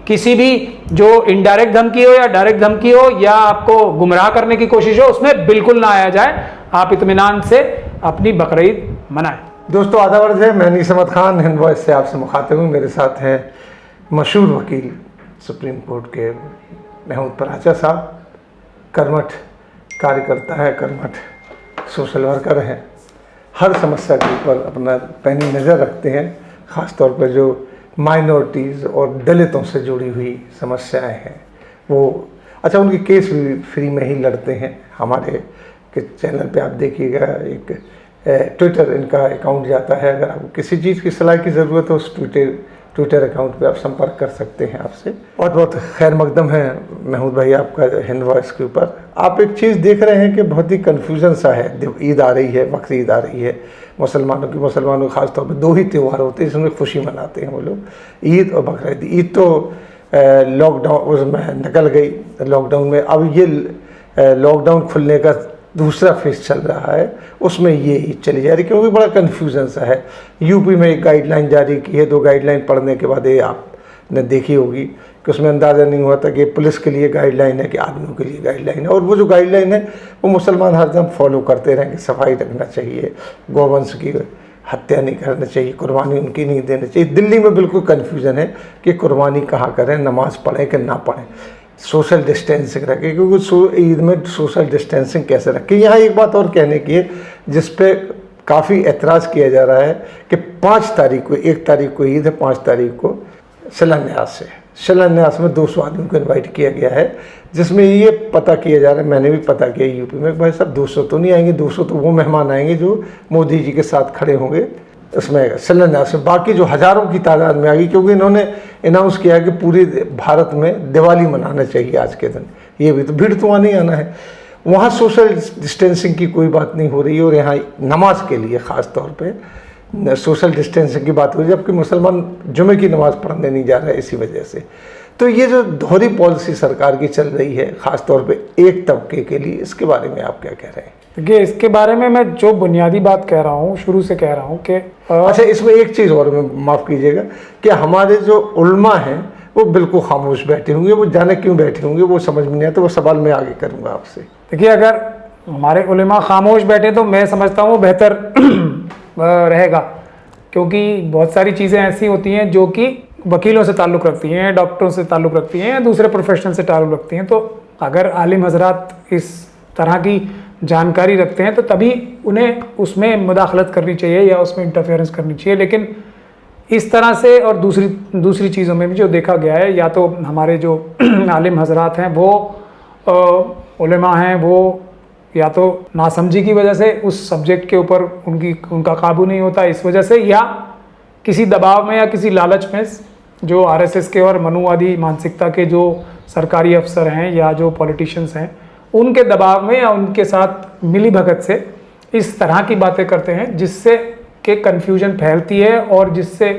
किसी भी जो इनडायरेक्ट धमकी हो या डायरेक्ट धमकी हो या आपको गुमराह करने की कोशिश हो, उसमें बिल्कुल ना आया जाए। आप इत्मीनान से अपनी बकरीद मनाएं। दोस्तों आदाब अर्ज़ है, मैं निसमत खान हिंद वॉइस से आपसे मुखातिब हूँ। मेरे साथ हैं मशहूर वकील सुप्रीम कोर्ट के महमूद पराचा साहब, कर्मठ कार्यकर्ता है, कर्मठ सोशल वर्कर हैं, हर समस्या के ऊपर अपना पैनी नज़र रखते हैं, ख़ास तौर पर जो माइनॉरिटीज़ और दलितों से जुड़ी हुई समस्याएं हैं वो अच्छा उनके केस भी फ्री में ही लड़ते हैं। हमारे के चैनल पे आप देखिएगा, एक ट्विटर इनका अकाउंट जाता है, अगर आपको किसी चीज़ की सलाह की ज़रूरत हो उस ट्विटर अकाउंट पे आप संपर्क कर सकते हैं आपसे। बहुत बहुत खैर मकदम है महमूद भाई आपका हिंद वॉइस के ऊपर। आप एक चीज़ देख रहे हैं कि बहुत ही कन्फ्यूज़न सा है। ईद आ रही है, बकरी ईद आ रही है, मुसलमानों ख़ास तौर पर दो ही त्यौहार होते हैं जिसमें खुशी मनाते हैं वो लोग, ईद और बकरीद। ईद तो लॉकडाउन उसमें निकल गई, लॉकडाउन में अब ये लॉकडाउन खुलने का दूसरा फेज चल रहा है, उसमें ये ईद चली जा रही है, क्योंकि बड़ा कन्फ्यूज़न सा है। यूपी में एक गाइडलाइन जारी की है, दो गाइडलाइन पढ़ने के बाद ये आपने देखी होगी कि उसमें अंदाज़ा नहीं हुआ था कि पुलिस के लिए गाइडलाइन है कि आदमियों के लिए गाइडलाइन है। और वो जो गाइडलाइन है वो मुसलमान हरदम फॉलो करते रहें कि सफाई रखना चाहिए, गौवंश की हत्या नहीं करना चाहिए, कुर्बानी उनकी नहीं देनी चाहिए। दिल्ली में बिल्कुल कन्फ्यूज़न है कि कुर्बानी कहाँ करें, नमाज़ पढ़ें कि ना पढ़ें, सोशल डिस्टेंसिंग रखें, क्योंकि ईद में सोशल डिस्टेंसिंग कैसे रखें। यहाँ एक बात और कहने की है जिस पे काफ़ी एतराज़ किया जा रहा है कि 5 तारीख को, 1 तारीख को ईद है, 5 तारीख को शिलान्यास है। शिलान्यास में 200 आदमी को इनवाइट किया गया है, जिसमें ये पता किया जा रहा है, मैंने भी पता किया यूपी में, भाई साहब 200 तो नहीं आएंगे, 200 तो वो मेहमान आएंगे जो मोदी जी के साथ खड़े होंगे इसमें शिलान्यास में। बाकी जो हज़ारों की तादाद में आ गई, क्योंकि इन्होंने अनाउंस किया कि पूरे भारत में दिवाली मनाना चाहिए आज के दिन। ये भी तो भीड़ तो वहाँ नहीं आना है। वहाँ सोशल डिस्टेंसिंग की कोई बात नहीं हो रही है, और यहाँ नमाज के लिए ख़ास तौर पे सोशल डिस्टेंसिंग की बात हो रही है, जबकि मुसलमान जुमे की नमाज़ पढ़ने नहीं जा रहा है इसी वजह से। तो ये जो दोहरी पॉलिसी सरकार की चल रही है ख़ास तौर पे एक तबके के लिए, इसके बारे में आप क्या कह रहे हैं? देखिए, इसके बारे में मैं जो बुनियादी बात कह रहा हूँ, शुरू से कह रहा हूँ कि अच्छा, इसमें एक चीज़ और मैं माफ़ कीजिएगा कि हमारे जो उलमा हैं वो बिल्कुल खामोश बैठे होंगे, वो जाने क्यों बैठे होंगे वो समझ में नहीं आता। वो सवाल मैं आगे करूँगा आपसे। देखिए, अगर हमारे उलमा खामोश बैठे तो मैं समझता हूँ बेहतर रहेगा, क्योंकि बहुत सारी चीज़ें ऐसी होती हैं जो कि वकीलों से ताल्लुक़ रखती हैं, डॉक्टरों से ताल्लुक़ रखती हैं, दूसरे प्रोफेशन से ताल्लुक़ रखती हैं। तो अगर आलिम हजरात इस तरह की जानकारी रखते हैं तो तभी उन्हें उसमें मुदाखलत करनी चाहिए या उसमें इंटरफेरेंस करनी चाहिए। लेकिन इस तरह से और दूसरी चीज़ों में भी जो देखा गया है, या तो हमारे जो आलिम हजरात हैं वो उलेमा हैं, वो या तो नासमझी की वजह से उस सब्जेक्ट के ऊपर उनका काबू नहीं होता इस वजह से, या किसी दबाव में या किसी लालच में जो आरएसएस के और मनुवादी मानसिकता के जो सरकारी अफसर हैं या जो पॉलिटिशियंस हैं उनके दबाव में या उनके साथ मिली भगत से इस तरह की बातें करते हैं जिससे कि कन्फ्यूजन फैलती है, और जिससे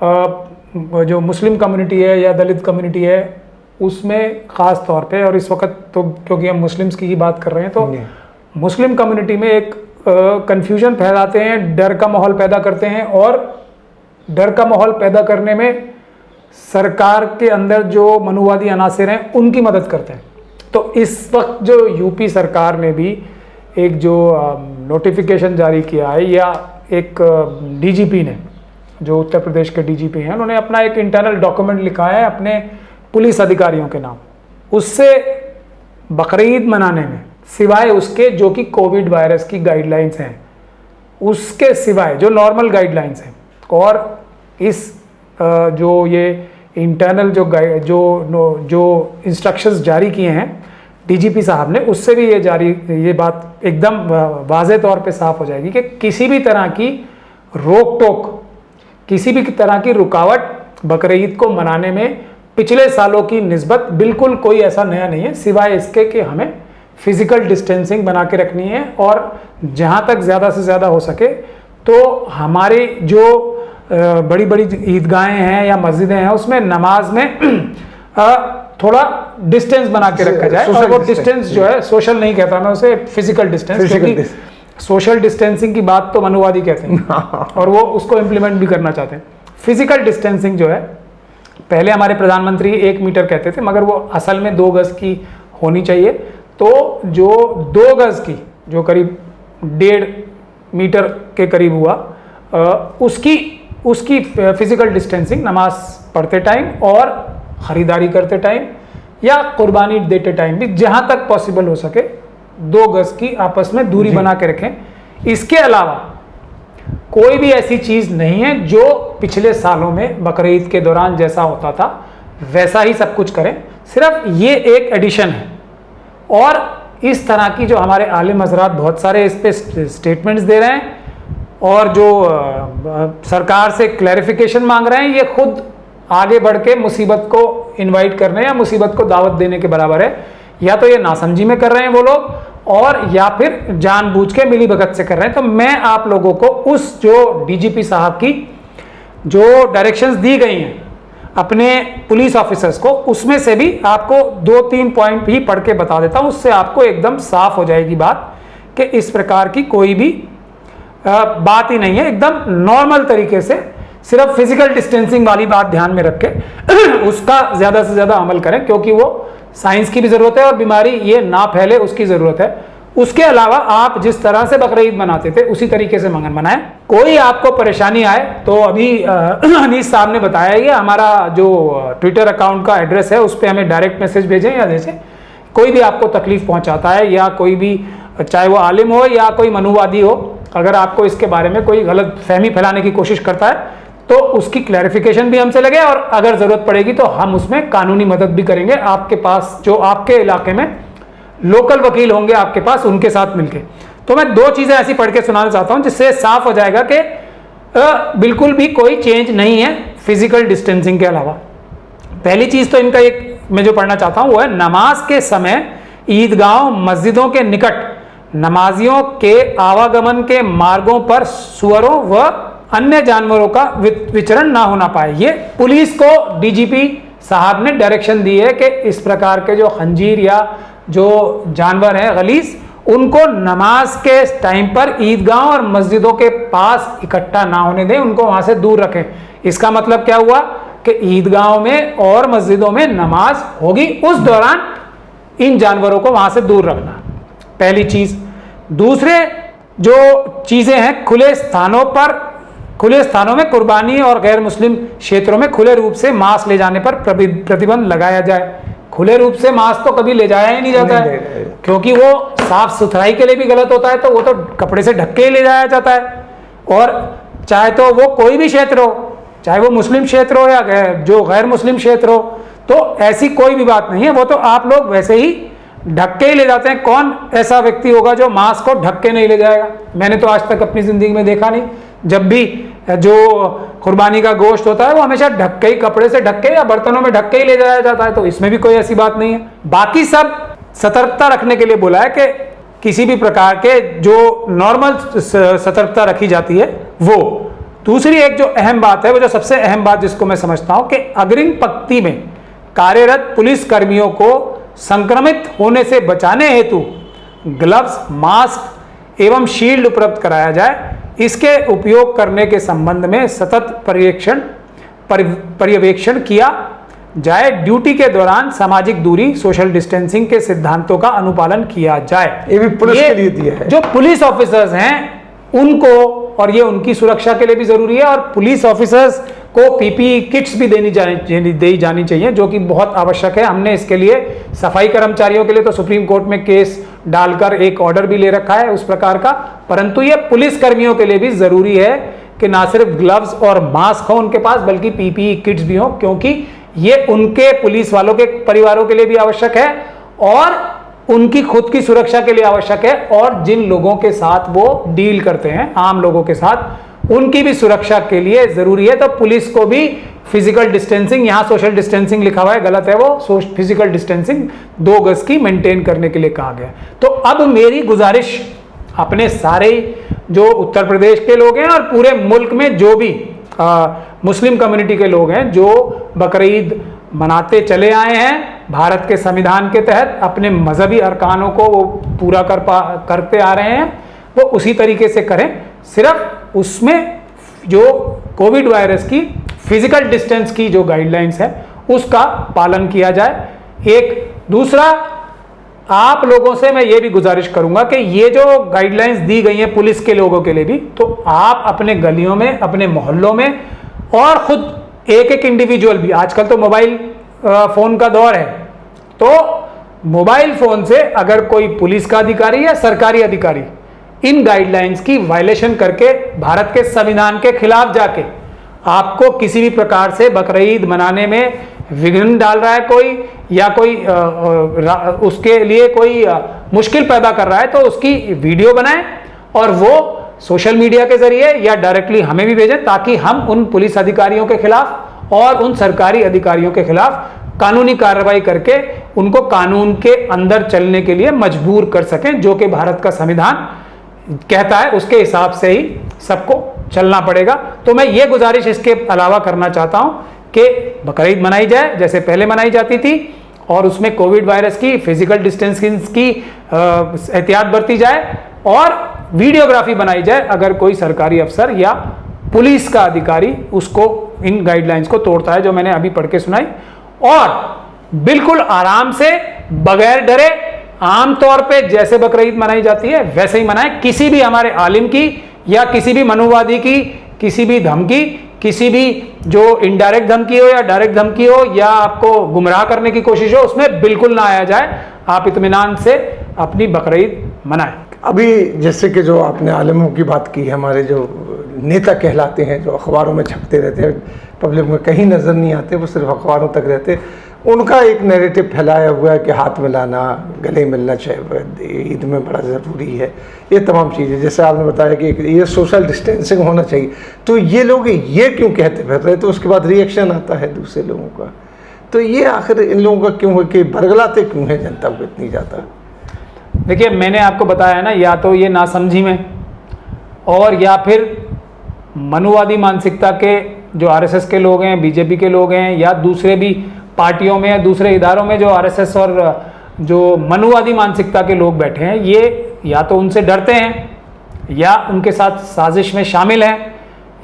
जो मुस्लिम कम्युनिटी है या दलित कम्युनिटी है उसमें ख़ास तौर पे, और इस वक्त तो क्योंकि हम मुस्लिम्स की ही बात कर रहे हैं तो मुस्लिम कम्युनिटी में एक कन्फ्यूजन फैलाते हैं, डर का माहौल पैदा करते हैं, और डर का माहौल पैदा करने में सरकार के अंदर जो मनुवादी अनासिर हैं उनकी मदद करते हैं। तो इस वक्त जो यूपी सरकार ने भी एक जो नोटिफिकेशन जारी किया है, या एक डीजीपी ने, जो उत्तर प्रदेश के डीजीपी हैं, उन्होंने अपना एक इंटरनल डॉक्यूमेंट लिखा है अपने पुलिस अधिकारियों के नाम। उससे बकरीद मनाने में सिवाय उसके जो कि कोविड वायरस की गाइडलाइंस हैं, उसके सिवाय जो नॉर्मल गाइडलाइंस हैं, और इस जो ये इंटरनल जो इंस्ट्रक्शंस जारी किए हैं डीजीपी साहब ने, उससे भी ये बात एकदम वाज़े तौर पे साफ हो जाएगी कि किसी भी तरह की रोक टोक, किसी भी तरह की रुकावट बकरीद को मनाने में पिछले सालों की निस्बत बिल्कुल कोई ऐसा नया नहीं है, सिवाय इसके कि हमें फिज़िकल डिस्टेंसिंग बना के रखनी है, और जहाँ तक ज़्यादा से ज़्यादा हो सके तो हमारी जो बड़ी बड़ी ईदगाहें हैं या मस्जिदें हैं उसमें नमाज में थोड़ा डिस्टेंस बना के रखा जाए। और वो डिस्टेंस जो है, सोशल नहीं कहता मैं उसे, फिजिकल डिस्टेंस, क्योंकि सोशल डिस्टेंसिंग की बात तो मनुवादी कहते हैं और वो उसको इम्प्लीमेंट भी करना चाहते हैं। फिजिकल डिस्टेंसिंग जो है पहले हमारे प्रधानमंत्री 1 मीटर कहते थे, मगर वो असल में 2 गज की होनी चाहिए। तो जो 2 गज की, जो करीब 1.5 मीटर के करीब हुआ, उसकी फिजिकल डिस्टेंसिंग नमाज पढ़ते टाइम और ख़रीदारी करते टाइम या कुर्बानी देते टाइम भी जहाँ तक पॉसिबल हो सके 2 गज की आपस में दूरी बना के रखें। इसके अलावा कोई भी ऐसी चीज़ नहीं है जो पिछले सालों में बकरीद के दौरान जैसा होता था वैसा ही सब कुछ करें, सिर्फ ये एक एडिशन है। और इस तरह की जो हमारे आलिम हजरात बहुत सारे इस पे स्टेटमेंट्स दे रहे हैं और जो सरकार से क्लैरिफिकेशन मांग रहे हैं, ये खुद आगे बढ़ के मुसीबत को इनवाइट करने या मुसीबत को दावत देने के बराबर है। या तो ये नासमझी में कर रहे हैं वो लोग, और या फिर जानबूझ के मिली भगत से कर रहे हैं। तो मैं आप लोगों को उस जो डीजीपी साहब की जो डायरेक्शंस दी गई हैं अपने पुलिस ऑफिसर्स को, उसमें से भी आपको 2-3 पॉइंट ही पढ़ के बता देता हूँ। उससे आपको एकदम साफ हो जाएगी बात कि इस प्रकार की कोई भी बात ही नहीं है। एकदम नॉर्मल तरीके से सिर्फ फिजिकल डिस्टेंसिंग वाली बात ध्यान में रख के उसका ज़्यादा से ज़्यादा अमल करें, क्योंकि वो साइंस की भी ज़रूरत है और बीमारी ये ना फैले उसकी ज़रूरत है। उसके अलावा आप जिस तरह से बकरीद मनाते थे उसी तरीके से मनाएं। कोई आपको परेशानी आए तो अभी अनीस साहब ने बताया, ये हमारा जो ट्विटर अकाउंट का एड्रेस है उस पर हमें डायरेक्ट मैसेज भेजें, या जैसे कोई भी आपको तकलीफ पहुंचाता है या कोई भी, चाहे वो आलिम हो या कोई मनुवादी हो, अगर आपको इसके बारे में कोई गलत फहमी फैलाने की कोशिश करता है तो उसकी क्लैरिफिकेशन भी हमसे लगे, और अगर ज़रूरत पड़ेगी तो हम उसमें कानूनी मदद भी करेंगे। आपके पास जो आपके इलाके में लोकल वकील होंगे आपके पास, उनके साथ मिलके। तो मैं 2 चीज़ें ऐसी पढ़ के सुनाना चाहता हूं जिससे साफ हो जाएगा कि बिल्कुल भी कोई चेंज नहीं है फिजिकल डिस्टेंसिंग के अलावा। पहली चीज़ तो इनका एक मैं जो पढ़ना चाहता हूं वो है, नमाज के समय ईदगाहों मस्जिदों के निकट नमाजियों के आवागमन के मार्गों पर सुअरों व अन्य जानवरों का विचरण ना होना पाए। ये पुलिस को डीजीपी साहब ने डायरेक्शन दी है कि इस प्रकार के जो खंजीर या जो जानवर हैं गलीज, उनको नमाज के टाइम पर ईदगाह और मस्जिदों के पास इकट्ठा ना होने दें, उनको वहां से दूर रखें। इसका मतलब क्या हुआ कि ईदगाहों में और मस्जिदों में नमाज होगी, उस दौरान इन जानवरों को वहां से दूर रखना, पहली चीज। दूसरे जो चीजें हैं, खुले स्थानों में कुर्बानी और गैर मुस्लिम क्षेत्रों में खुले रूप से मांस ले जाने पर प्रतिबंध लगाया जाए। खुले रूप से मांस तो कभी ले जाया ही नहीं जाता है, क्योंकि वो साफ सुथराई के लिए भी गलत होता है, तो वो तो कपड़े से ढक के ही ले जाया जाता है। और चाहे तो वो कोई भी क्षेत्र हो, चाहे वो मुस्लिम क्षेत्र हो या जो गैर मुस्लिम क्षेत्र हो, तो ऐसी कोई भी बात नहीं है, वो तो आप लोग वैसे ही ढक के ही ले जाते हैं। कौन ऐसा व्यक्ति होगा जो मांस को ढक के नहीं ले जाएगा? मैंने तो आज तक अपनी जिंदगी में देखा नहीं। जब भी जो कुर्बानी का गोश्त होता है वो हमेशा ढक के ही, कपड़े से ढक के या बर्तनों में ढक के ही ले जाया जाता है, तो इसमें भी कोई ऐसी बात नहीं है। बाकी सब सतर्कता रखने के लिए बोला है कि किसी भी प्रकार के जो नॉर्मल सतर्कता रखी जाती है वो। दूसरी एक जो अहम बात है, वो जो सबसे अहम बात जिसको मैं समझता हूं कि अग्रिम पंक्ति में कार्यरत पुलिस कर्मियों को संक्रमित होने से बचाने हेतु ग्लव्स, मास्क एवं शील्ड उपलब्ध कराया जाए। इसके उपयोग करने के संबंध में सतत पर्यवेक्षण किया जाए। ड्यूटी के दौरान सामाजिक दूरी, सोशल डिस्टेंसिंग के सिद्धांतों का अनुपालन किया जाए। ये भी पुलिस के लिए दिया है। जो पुलिस ऑफिसर्स हैं उनको, और ये उनकी सुरक्षा के लिए भी जरूरी है, और पुलिस ऑफिसर्स को पीपीई किट्स भी दी जानी चाहिए, जो कि बहुत आवश्यक है। हमने इसके लिए सफाई कर्मचारियों के लिए तो सुप्रीम कोर्ट में केस डालकर एक ऑर्डर भी ले रखा है उस प्रकार का, परंतु ये पुलिस कर्मियों के लिए भी जरूरी है कि ना सिर्फ ग्लव्स और मास्क हो उनके पास, बल्कि पीपीई किट्स भी हो, क्योंकि ये उनके पुलिस वालों के परिवारों के लिए भी आवश्यक है और उनकी खुद की सुरक्षा के लिए आवश्यक है, और जिन लोगों के साथ वो डील करते हैं, आम लोगों के साथ, उनकी भी सुरक्षा के लिए जरूरी है। तो पुलिस को भी फिजिकल डिस्टेंसिंग, यहाँ सोशल डिस्टेंसिंग लिखा हुआ है, गलत है वो, फिजिकल डिस्टेंसिंग 2 गज की मेंटेन करने के लिए कहा गया। तो अब मेरी गुजारिश अपने सारे जो उत्तर प्रदेश के लोग हैं और पूरे मुल्क में जो भी मुस्लिम कम्युनिटी के लोग हैं जो बकरीद मनाते चले आए हैं भारत के संविधान के तहत, अपने मजहबी अरकानों को वो पूरा करते आ रहे हैं, वो उसी तरीके से करें। सिर्फ उसमें जो कोविड वायरस की फिजिकल डिस्टेंस की जो गाइडलाइंस है उसका पालन किया जाए। एक दूसरा, आप लोगों से मैं ये भी गुजारिश करूंगा कि ये जो गाइडलाइंस दी गई हैं पुलिस के लोगों के लिए भी, तो आप अपने गलियों में, अपने मोहल्लों में और खुद एक एक इंडिविजुअल भी, आजकल तो मोबाइल फोन का दौर है, तो मोबाइल फोन से अगर कोई पुलिस का अधिकारी या सरकारी अधिकारी इन गाइडलाइंस की वायलेशन करके भारत के संविधान के खिलाफ जाके आपको किसी भी प्रकार से बकरीद मनाने में विघ्न डाल रहा है कोई, या कोई उसके लिए कोई मुश्किल पैदा कर रहा है, तो उसकी वीडियो बनाएं और वो सोशल मीडिया के जरिए या डायरेक्टली हमें भी भेजें, ताकि हम उन पुलिस अधिकारियों के खिलाफ और उन सरकारी अधिकारियों के खिलाफ कानूनी कार्रवाई करके उनको कानून के अंदर चलने के लिए मजबूर कर सकें, जो कि भारत का संविधान कहता है उसके हिसाब से ही सबको चलना पड़ेगा। तो मैं ये गुजारिश इसके अलावा करना चाहता हूं कि बकरीद मनाई जाए जैसे पहले मनाई जाती थी, और उसमें कोविड वायरस की, फिजिकल डिस्टेंसिंग की एहतियात बरती जाए और वीडियोग्राफी बनाई जाए अगर कोई सरकारी अफसर या पुलिस का अधिकारी उसको इन गाइडलाइंस को तोड़ता है जो मैंने अभी पढ़ के सुनाई, और बिल्कुल आराम से बगैर डरे आमतौर पे जैसे बकरीद मनाई जाती है वैसे ही मनाएं। किसी भी हमारे आलिम की या किसी भी मनुवादी की किसी भी धमकी, किसी भी जो इनडायरेक्ट धमकी हो या डायरेक्ट धमकी हो या आपको गुमराह करने की कोशिश हो, उसमें बिल्कुल ना आया जाए। आप इत्मीनान से अपनी बकरीद मनाएं। अभी जैसे कि जो आपने आलिमों की बात की, हमारे जो नेता कहलाते हैं, जो अखबारों में छपते रहते हैं, पब्लिक में कहीं नज़र नहीं आते, वो सिर्फ अखबारों तक रहते, उनका एक नैरेटिव फैलाया हुआ है कि हाथ मिलाना, गले मिलना चाहिए, ईद में बड़ा ज़रूरी है, ये तमाम चीज़ें। जैसे आपने बताया कि ये सोशल डिस्टेंसिंग होना चाहिए, तो ये लोग ये क्यों कहते फिर रहे, तो उसके बाद रिएक्शन आता है दूसरे लोगों का, तो ये आखिर इन लोगों का क्यों है कि बरगलाते क्यों है जनता को इतनी ज़्यादा? देखिए, मैंने आपको बताया ना, या तो ये नासमझी में और या फिर मनुवादी मानसिकता के जो आरएसएस के लोग हैं, बीजेपी के लोग हैं, या दूसरे भी पार्टियों में या दूसरे इदारों में जो आरएसएस और जो मनुवादी मानसिकता के लोग बैठे हैं, ये या तो उनसे डरते हैं या उनके साथ साजिश में शामिल हैं,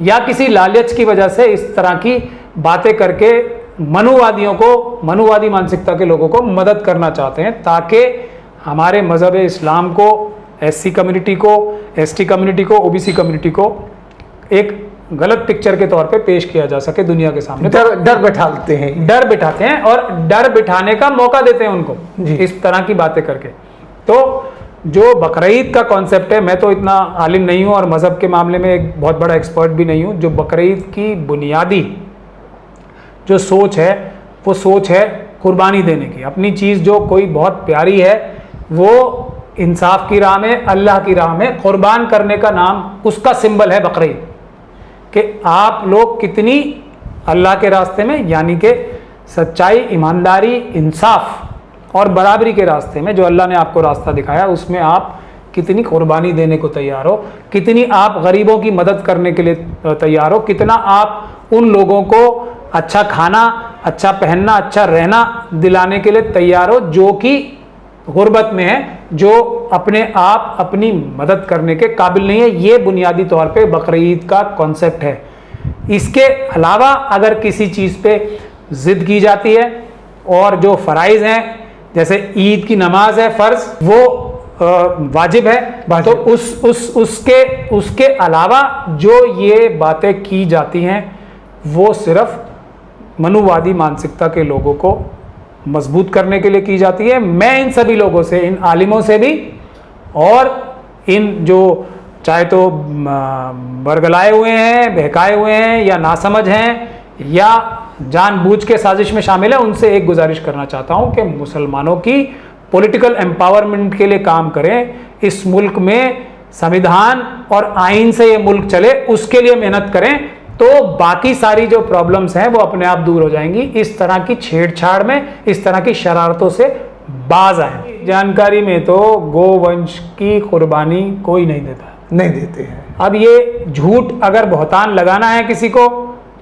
या किसी लालच की वजह से इस तरह की बातें करके मनुवादियों को, मनुवादी मानसिकता के लोगों को मदद करना चाहते हैं, ताकि हमारे मज़हब इस्लाम को, एससी कम्युनिटी को, एसटी कम्युनिटी को, ओबीसी कम्युनिटी को एक गलत पिक्चर के तौर पे पेश किया जा सके दुनिया के सामने। डर बैठाते हैं, डर बिठाते हैं और डर बिठाने का मौका देते हैं उनको इस तरह की बातें करके। तो जो बकरीद का कॉन्सेप्ट है, मैं तो इतना आलिम नहीं हूँ और मज़हब के मामले में एक बहुत बड़ा एक्सपर्ट भी नहीं हूँ। जो बकरीद की बुनियादी जो सोच है, वो सोच है कुर्बानी देने की। अपनी चीज़ जो कोई बहुत प्यारी है, वो इंसाफ की राह में, अल्लाह की राह में कुर्बान करने का नाम, उसका सिंबल है बकरीद। कि आप लोग कितनी अल्लाह के रास्ते में, यानी कि सच्चाई, ईमानदारी, इंसाफ और बराबरी के रास्ते में जो अल्लाह ने आपको रास्ता दिखाया, उसमें आप कितनी कुर्बानी देने को तैयार हो, कितनी आप गरीबों की मदद करने के लिए तैयार हो, कितना आप उन लोगों को अच्छा खाना, अच्छा पहनना, अच्छा रहना दिलाने के लिए तैयार हो जो कि गुर्बत में है, जो अपने आप अपनी मदद करने के काबिल नहीं है। ये बुनियादी तौर पे बकरीद का कॉन्सेप्ट है। इसके अलावा अगर किसी चीज़ पे ज़िद की जाती है और जो फ़राइज़ हैं, जैसे ईद की नमाज है फ़र्ज़, वो वाजिब है, तो उसके अलावा जो ये बातें की जाती हैं वो सिर्फ मनुवादी मानसिकता के लोगों को मजबूत करने के लिए की जाती है। मैं इन सभी लोगों से, इन आलिमों से भी और इन जो चाहे तो बरगलाए हुए हैं, बहकाए हुए हैं या नासमझ हैं या जानबूझ के साजिश में शामिल है, उनसे एक गुजारिश करना चाहता हूं कि मुसलमानों की पॉलिटिकल एम्पावरमेंट के लिए काम करें। इस मुल्क में संविधान और आइन से ये मुल्क चले, उसके लिए मेहनत करें, तो बाकी सारी जो प्रॉब्लम्स हैं वो अपने आप दूर हो जाएंगी। इस तरह की छेड़छाड़ में, इस तरह की शरारतों से बाज आए। जानकारी में तो गोवंश की कुर्बानी कोई नहीं देता, नहीं देते हैं। अब ये झूठ अगर बहुतान लगाना है किसी को,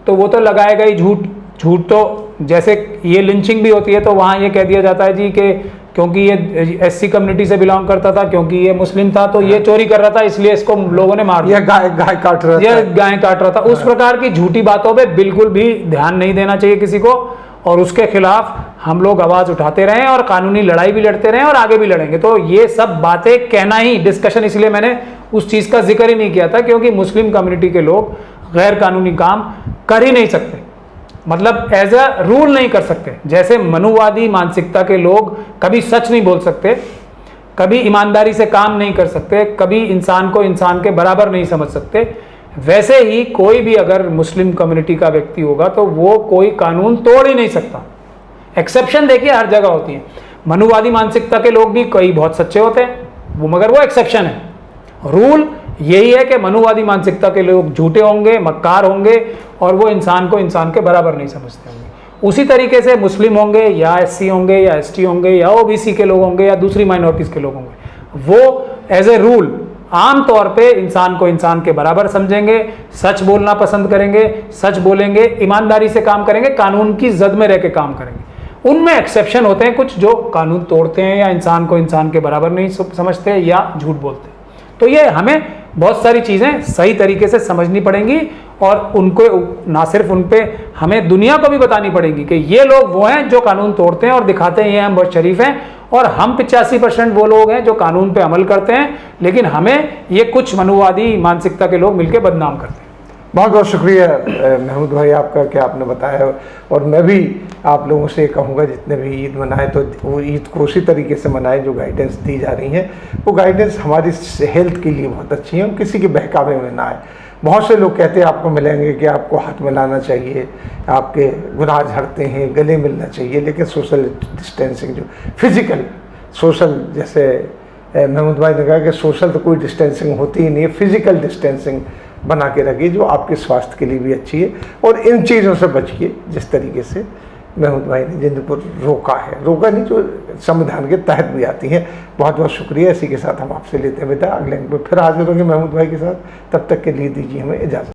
तो वो तो लगाएगा ही झूठ। झूठ तो जैसे ये लिंचिंग भी होती है तो वहाँ ये कह दिया जाता है जी कि क्योंकि ये एससी कम्युनिटी से बिलोंग करता था, क्योंकि ये मुस्लिम था तो ये चोरी कर रहा था इसलिए इसको लोगों ने मार दिया, यह गाय काट रहा ये था, गाय काट रहा था। उस प्रकार की झूठी बातों पे बिल्कुल भी ध्यान नहीं देना चाहिए किसी को, और उसके खिलाफ हम लोग आवाज उठाते रहें और कानूनी लड़ाई भी लड़ते रहें और आगे भी लड़ेंगे। तो ये सब बातें कहना ही डिस्कशन, इसलिए मैंने उस चीज का जिक्र ही नहीं किया था, क्योंकि मुस्लिम कम्युनिटी के लोग गैर कानूनी काम कर ही नहीं सकते, मतलब एज अ रूल नहीं कर सकते। जैसे मनुवादी मानसिकता के लोग कभी सच नहीं बोल सकते, कभी ईमानदारी से काम नहीं कर सकते, कभी इंसान को इंसान के बराबर नहीं समझ सकते, वैसे ही कोई भी अगर मुस्लिम कम्युनिटी का व्यक्ति होगा तो वो कोई कानून तोड़ ही नहीं सकता। एक्सेप्शन देखिए हर जगह होती है, मनुवादी मानसिकता के लोग भी कई बहुत सच्चे होते हैं, वो मगर वो एक्सेप्शन है। रूल यही है कि मनुवादी मानसिकता के लोग झूठे होंगे, मक्कार होंगे और वो इंसान को इंसान के बराबर नहीं समझते होंगे। उसी तरीके से मुस्लिम होंगे या एससी होंगे या एसटी होंगे या ओबीसी के लोग होंगे या दूसरी माइनॉरिटीज के लोग होंगे, वो एज ए रूल आम तौर पे इंसान को इंसान के बराबर समझेंगे, सच बोलना पसंद करेंगे, सच बोलेंगे, ईमानदारी से काम करेंगे, कानून की जद में रह के काम करेंगे। उनमें एक्सेप्शन होते हैं कुछ जो कानून तोड़ते हैं या इंसान को इंसान के बराबर नहीं समझते या झूठ बोलते हैं। तो ये हमें बहुत सारी चीज़ें सही तरीके से समझनी पड़ेंगी और उनको ना सिर्फ उन पे हमें दुनिया को भी बतानी पड़ेगी कि ये लोग वो हैं जो कानून तोड़ते हैं और दिखाते हैं ये हम बहुत शरीफ हैं, और हम 85% वो लोग हैं जो कानून पे अमल करते हैं, लेकिन हमें ये कुछ मनुवादी मानसिकता के लोग मिलकर बदनाम करते हैं। बहुत बहुत शुक्रिया महमूद भाई आपका कि आपने बताया, और मैं भी आप लोगों से कहूँगा जितने भी ईद मनाए तो वो ईद को उसी तरीके से मनाएं जो गाइडेंस दी जा रही हैं, वो गाइडेंस हमारी हेल्थ के लिए बहुत अच्छी है, किसी के बहकावे में ना आए। बहुत से लोग कहते हैं आपको मिलेंगे कि आपको हाथ मिलाना चाहिए, आपके गुनाह झड़ते हैं, गले मिलना चाहिए, लेकिन सोशल डिस्टेंसिंग जो फिजिकल सोशल, जैसे महमूद भाई ने कहा कि सोशल तो कोई डिस्टेंसिंग होती ही नहीं है, फिजिकल डिस्टेंसिंग बना के रखिए जो आपके स्वास्थ्य के लिए भी अच्छी है, और इन चीज़ों से बचिए जिस तरीके से महमूद भाई ने जिनको रोका है, रोका नहीं जो संविधान के तहत भी आती हैं। बहुत बहुत शुक्रिया। इसी के साथ हम आपसे लेते हैं विदा, अगले अंक में फिर हाजिर होंगे महमूद भाई के साथ, तब तक के लिए दीजिए हमें इजाज़त।